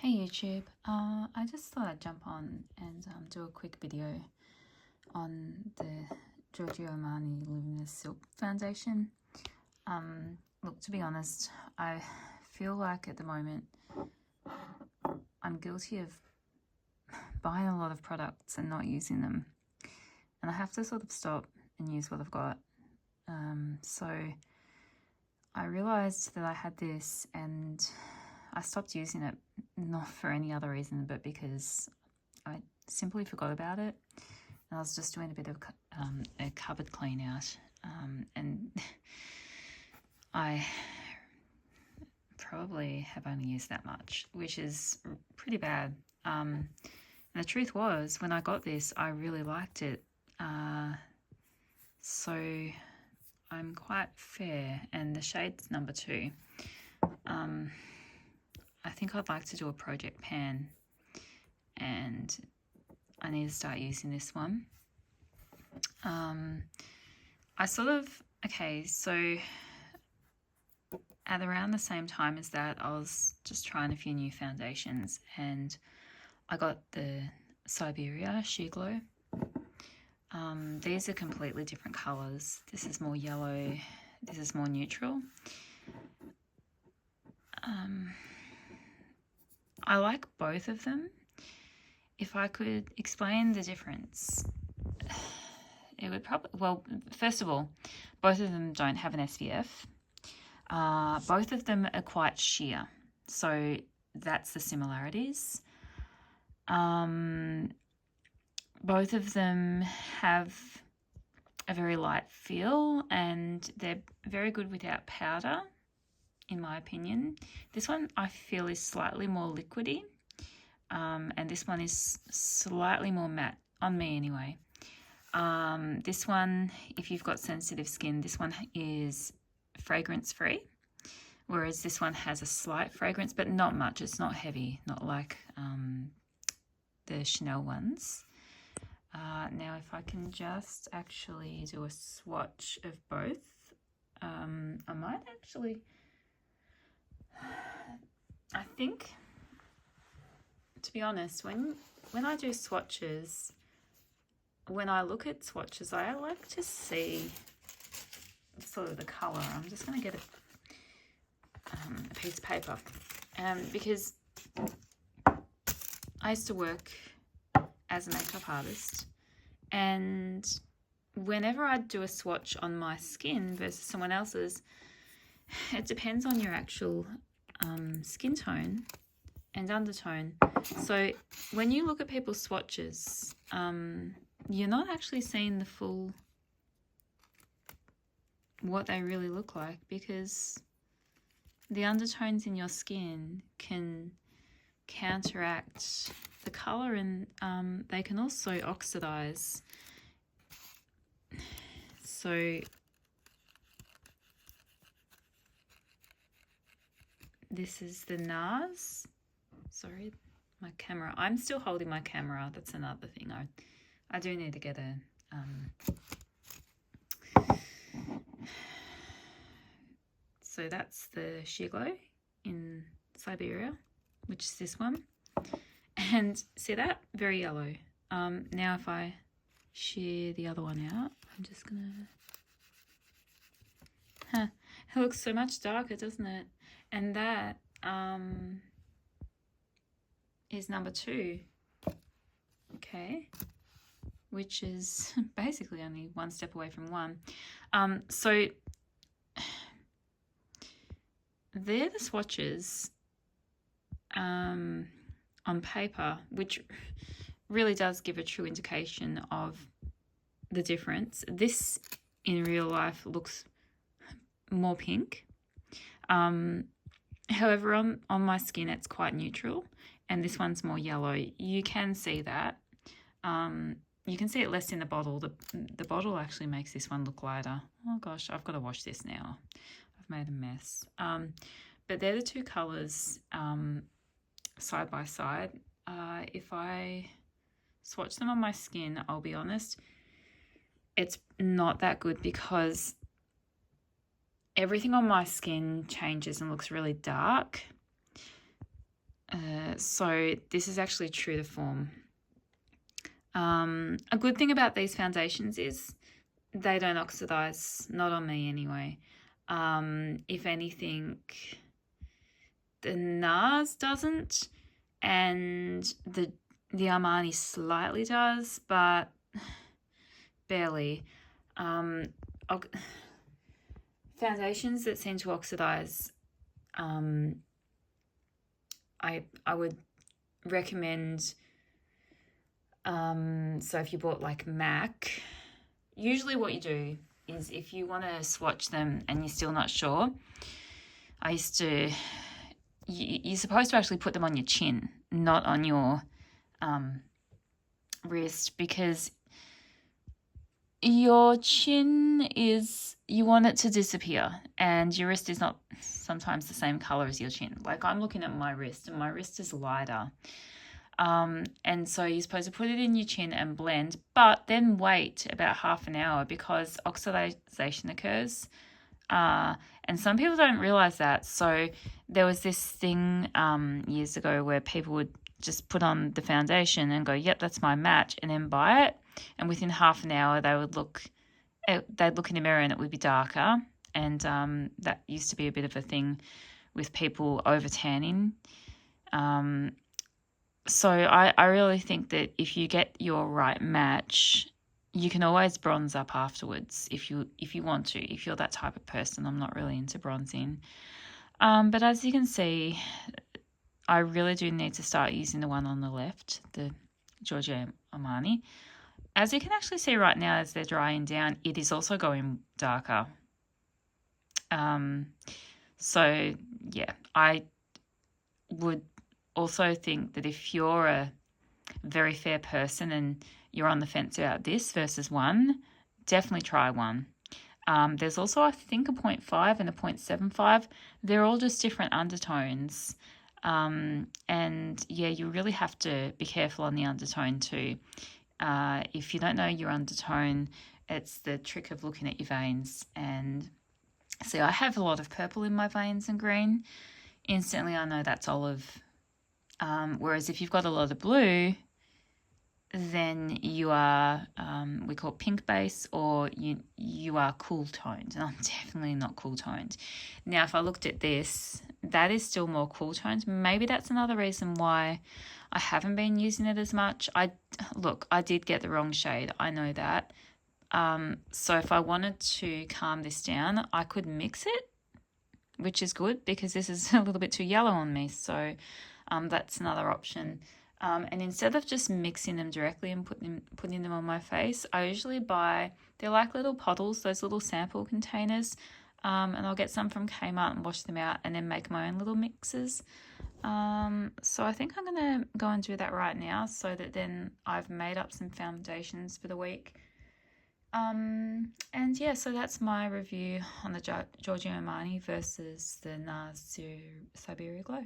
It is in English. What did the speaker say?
Hey YouTube, I just thought I'd jump on and do a quick video on the Giorgio Armani Luminous Silk Foundation. Look, to be honest, I feel like at the moment I'm guilty of buying a lot of products and not using them. And I have to sort of stop and use what I've got. So I realised that I had this and I stopped using it, not for any other reason, but because I simply forgot about it. And I was just doing a bit of a cupboard clean out, and I probably have only used that much, which is pretty bad. And the truth was, when I got this, I really liked it. So I'm quite fair, and the shade's number 2. I think I'd like to do a project pan, and I need to start using this one. So at around the same time as that, I was just trying a few new foundations, and I got the Siberia Sheer Glow. These are completely different colours. This is more yellow, this is more neutral. I like both of them. If I could explain the difference, it would probably, well, first of all, both of them don't have an SPF. Both of them are quite sheer, so that's the similarities. Both of them have a very light feel, and they're very good without powder, in my opinion. This one I feel is slightly more liquidy, and this one is slightly more matte, on me anyway. This one, if you've got sensitive skin, this one is fragrance free, whereas this one has a slight fragrance, but not much. It's not heavy, not like the Chanel ones. Now if I can just actually do a swatch of both, I might actually, I think, to be honest, when I do swatches, when I look at swatches, I like to see sort of the colour. I'm just going to get a piece of paper, because I used to work as a makeup artist, and whenever I do a swatch on my skin versus someone else's, it depends on your actual skin tone and undertone. So when you look at people's swatches, you're not actually seeing the full, what they really look like, because the undertones in your skin can counteract the color, and they can also oxidize. So this is the Nars. Sorry, my camera. I'm still holding my camera. That's another thing. I do need to get a so that's the Sheer Glow in Siberia, which is this one. And see that? Very yellow. Now if I shear the other one out, I'm just gonna... It looks so much darker, doesn't it? And that is number 2. Okay. Which is basically only one step away from 1. So they're the swatches on paper, which really does give a true indication of the difference. This in real life looks more pink. However, on my skin it's quite neutral, and this one's more yellow. You can see that. You can see it less in the bottle. The bottle actually makes this one look lighter. Oh gosh, I've got to wash this now. I've made a mess. But they're the 2 colours side by side. If I swatch them on my skin, I'll be honest, it's not that good, because everything on my skin changes and looks really dark. So this is actually true to form. A good thing about these foundations is they don't oxidize, not on me anyway. If anything, the Nars doesn't, and the Armani slightly does, but barely. Foundations that seem to oxidize, I would recommend, so if you bought like MAC, usually what you do is if you want to swatch them and you're still not sure, you're supposed to actually put them on your chin, not on your wrist, because your chin you want it to disappear, and your wrist is not sometimes the same color as your chin. Like I'm looking at my wrist, and my wrist is lighter. And so you're supposed to put it in your chin and blend, but then wait about half an hour because oxidation occurs. And some people don't realize that. So there was this thing years ago where people would just put on the foundation and go, yep, that's my match, and then buy it. And within half an hour, they'd look in the mirror and it would be darker. And that used to be a bit of a thing with people over tanning. So I really think that if you get your right match, you can always bronze up afterwards if you want to. If you're that type of person, I'm not really into bronzing. But as you can see, I really do need to start using the one on the left, the Giorgio Armani. As you can actually see right now as they're drying down, it is also going darker. So yeah, I would also think that if you're a very fair person and you're on the fence about this versus one, definitely try one. There's also, I think, a 0.5 and a 0.75. They're all just different undertones. And yeah, you really have to be careful on the undertone too. If you don't know your undertone, it's the trick of looking at your veins. And see, I have a lot of purple in my veins and green. Instantly, I know that's olive. Whereas if you've got a lot of blue, then you are, we call pink base, or you are cool toned. And I'm definitely not cool toned. Now, if I looked at this, that is still more cool toned. Maybe that's another reason why I haven't been using it as much. I did get the wrong shade. I know that. So if I wanted to calm this down, I could mix it, which is good because this is a little bit too yellow on me. So that's another option. And instead of just mixing them directly and putting them on my face, I usually buy, they're like little bottles, those little sample containers, and I'll get some from Kmart and wash them out and then make my own little mixes. So I think I'm going to go and do that right now so that then I've made up some foundations for the week. And yeah, so that's my review on the Giorgio Armani versus the Nars Siberia Glow.